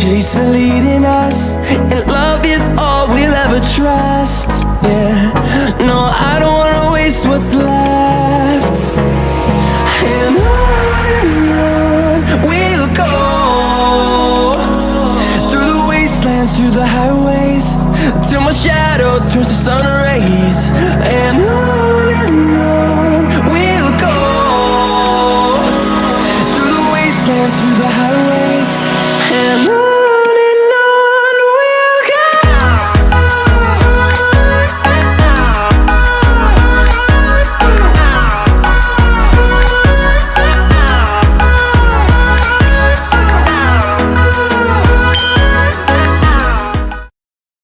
chasing, leading us, and love is all we'll ever trust. Yeah, no, I don't wanna waste what's left. And on we'll go, through the wastelands, through the highways, till my shadow turns to sun rays. And on we'll go, through the wastelands, through the highways, and on.